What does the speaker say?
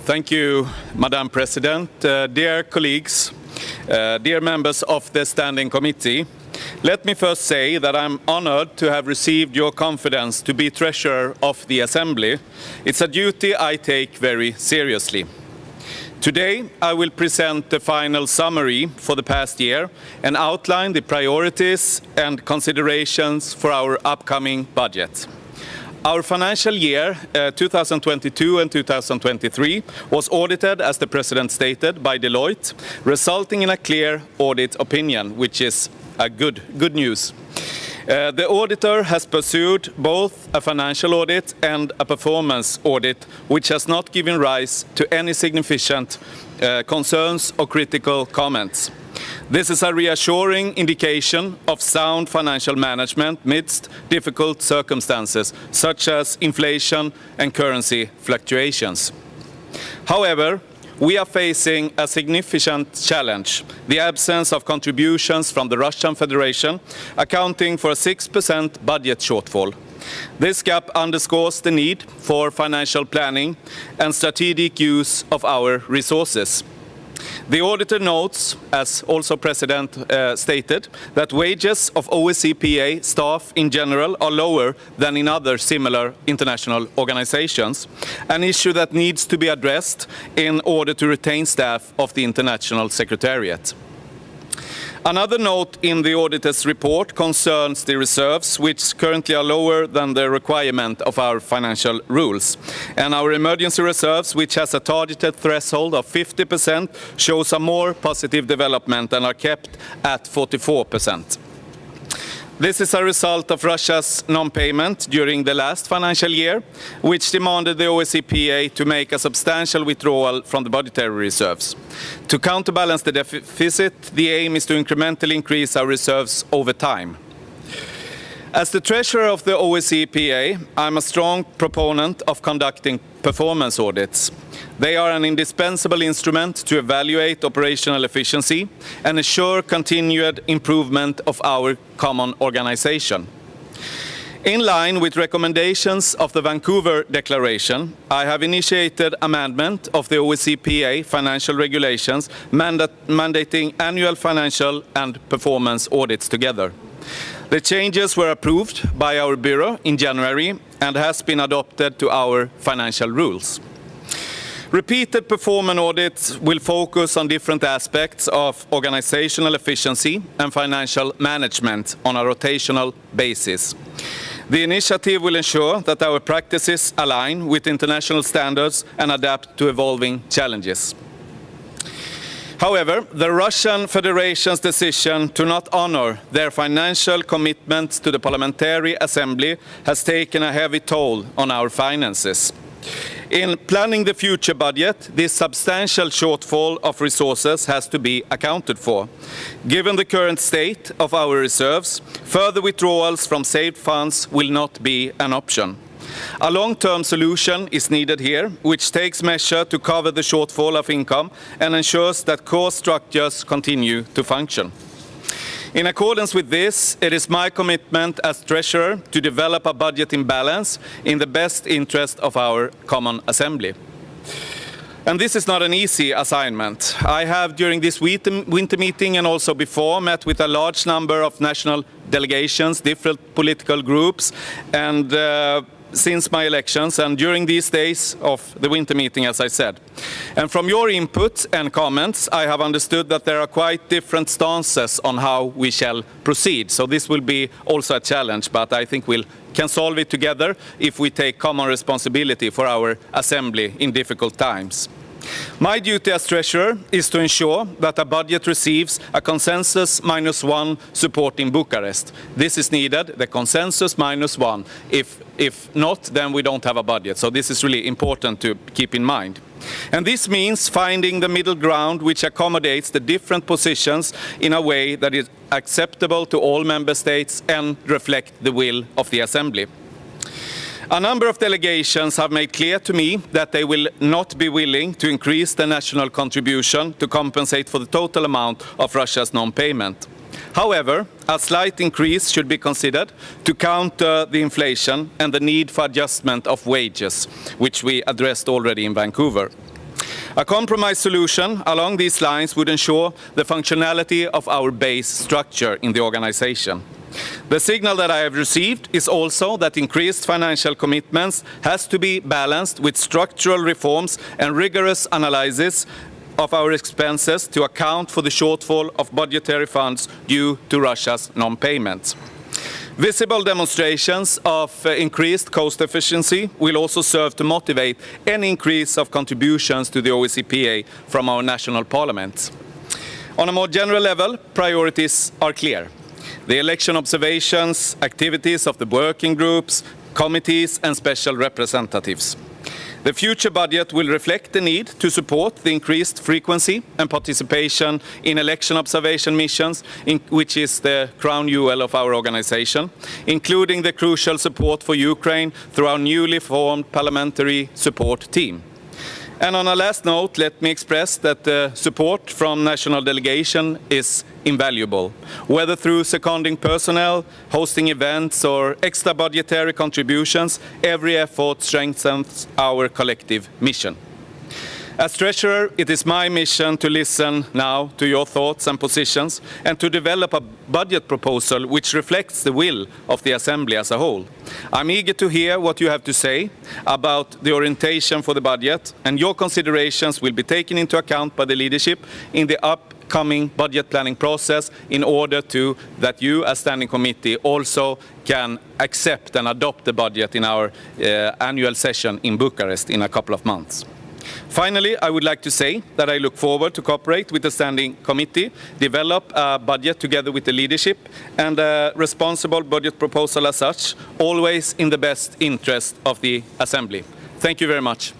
Thank you, Madam President. Dear colleagues, dear members of the Standing Committee, let me first say that I'm honored to have received your confidence to be Treasurer of the Assembly. It's a duty I take very seriously. Today, I will present the final summary for the past year and outline the priorities and considerations for our upcoming budget. Our financial year 2022 and 2023 was audited, as the President stated, by Deloitte, resulting in a clear audit opinion, which is a good news. The auditor has pursued both a financial audit and a performance audit, which has not given rise to any significant concerns or critical comments. This is a reassuring indication of sound financial management amidst difficult circumstances, such as inflation and currency fluctuations. However, we are facing a significant challenge: the absence of contributions from the Russian Federation, accounting for a 6% budget shortfall. This gap underscores the need for financial planning and strategic use of our resources. The auditor notes, as also President stated, that wages of OSCE staff in general are lower than in other similar international organizations, an issue that needs to be addressed in order to retain staff of the International Secretariat. Another note in the auditor's report concerns the reserves, which currently are lower than the requirement of our financial rules. And our emergency reserves, which has a targeted threshold of 50%, shows a more positive development and are kept at 44%. This is a result of Russia's non-payment during the last financial year, which demanded the OSCE to make a substantial withdrawal from the budgetary reserves. To counterbalance the deficit, the aim is to incrementally increase our reserves over time. As the Treasurer of the OSCE, I'm a strong proponent of conducting performance audits. They are an indispensable instrument to evaluate operational efficiency and ensure continued improvement of our common organization. In line with recommendations of the Vancouver Declaration, I have initiated amendment of the OSCE financial regulations mandating annual financial and performance audits together. The changes were approved by our Bureau in January and has been adopted to our financial rules. Repeated performance audits will focus on different aspects of organizational efficiency and financial management on a rotational basis. The initiative will ensure that our practices align with international standards and adapt to evolving challenges. However, the Russian Federation's decision to not honor their financial commitments to the Parliamentary Assembly has taken a heavy toll on our finances. In planning the future budget, this substantial shortfall of resources has to be accounted for. Given the current state of our reserves, further withdrawals from saved funds will not be an option. A long-term solution is needed here, which takes measure to cover the shortfall of income and ensures that core structures continue to function. In accordance with this, it is my commitment as Treasurer to develop a budget in balance in the best interest of our common assembly. And this is not an easy assignment. I have, during this winter meeting and also before, met with a large number of national delegations, different political groups, and since my elections and during these days of the winter meeting, as I said. And from your input and comments, I have understood that there are quite different stances on how we shall proceed. So this will be also a challenge, but I think we can solve it together if we take common responsibility for our assembly in difficult times. My duty as Treasurer is to ensure that a budget receives a consensus -1 support in Bucharest. This is needed, the consensus -1. If not, then we don't have a budget. So this is really important to keep in mind. And this means finding the middle ground which accommodates the different positions in a way that is acceptable to all member states and reflect the will of the Assembly. A number of delegations have made clear to me that they will not be willing to increase the national contribution to compensate for the total amount of Russia's non-payment. However, a slight increase should be considered to counter the inflation and the need for adjustment of wages, which we addressed already in Vancouver. A compromise solution along these lines would ensure the functionality of our base structure in the organization. The signal that I have received is also that increased financial commitments has to be balanced with structural reforms and rigorous analysis of our expenses to account for the shortfall of budgetary funds due to Russia's non-payments. Visible demonstrations of increased cost efficiency will also serve to motivate any increase of contributions to the OSCE from our national parliaments. On a more general level, priorities are clear. The election observations, activities of the working groups, committees and special representatives. The future budget will reflect the need to support the increased frequency and participation in election observation missions, which is the crown jewel of our organization, including the crucial support for Ukraine through our newly formed parliamentary support team. And on a last note, let me express that the support from national delegation is invaluable. Whether through seconding personnel, hosting events or extra budgetary contributions, every effort strengthens our collective mission. As Treasurer, it is my mission to listen now to your thoughts and positions and to develop a budget proposal which reflects the will of the Assembly as a whole. I'm eager to hear what you have to say about the orientation for the budget, and your considerations will be taken into account by the leadership in the upcoming budget planning process in order that you as Standing Committee also can accept and adopt the budget in our annual session in Bucharest in a couple of months. Finally, I would like to say that I look forward to cooperate with the Standing Committee, develop a budget together with the leadership and a responsible budget proposal as such, always in the best interest of the Assembly. Thank you very much.